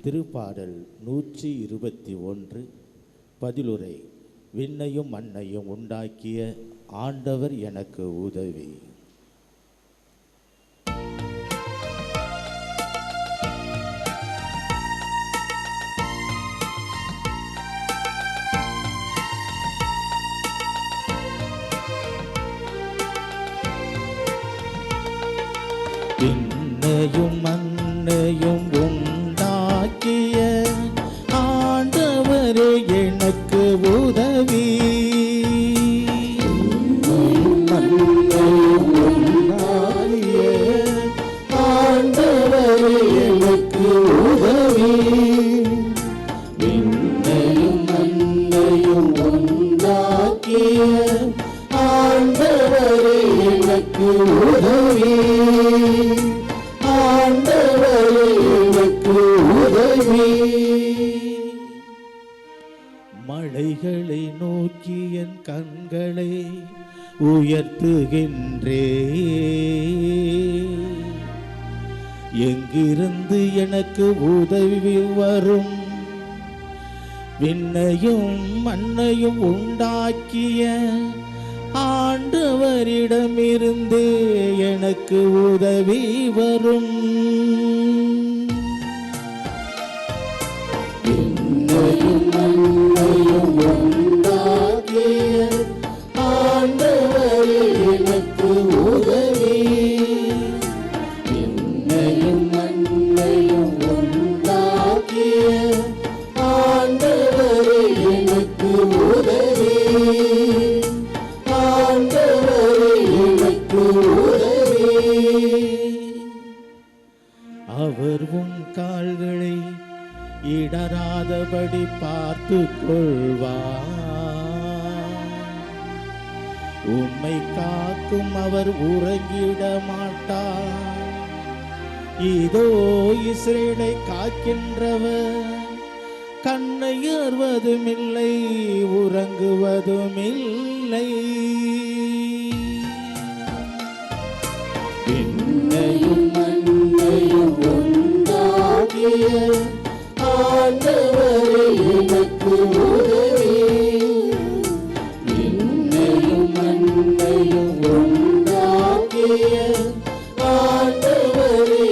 திருப்பாடல் 121 பதிலுரை. விண்ணையும் மண்ணையும் உண்டாக்கிய ஆண்டவர் எனக்கு உதவி. விண்ணையும் மண்ணையும் உண்டாக்கிய ஆண்டவரே எனக்கு உதவி. மண்ணையும் உண்டாக்கிய ஆண்டவரே எனக்கு உதவி. விண்ணையும் மண்ணையும் உண்டாக்கிய ஆண்டவரே எனக்கு உதவி. மலைகளை நோக்கி என் கண்களை உயர்த்துகின்றே. எங்கிருந்து எனக்கு உதவி வரும்? விண்ணையும் மண்ணையும் உண்டாக்கிய ஆண்டவரிடமிருந்தே எனக்கு உதவி வரும். விண்ணையும் மண்ணையும் உண்டாக்கிய ஆண்டவரே எனக்கு உதவி. விண்ணையும் மண்ணையும் உண்டாக்கிய ஆண்டவரே எனக்கு உதவி. அவர் உம் கால்களை இடராதபடி பார்த்து கொள்வார். உம்மை காக்கும் அவர் உறங்கிட மாட்டார். இதோ இஸ்ரேலை காக்கின்றவர் கண்ணை ஏறுவதுமில்லை, உறங்குவதுமில்லை. விண்ணையும் மண்ணையும் உண்டாக்கிய ஆண்டவரே எனக்கு உதவி. விண்ணையும் மண்ணையும் உண்டாக்கிய ஆண்டவரே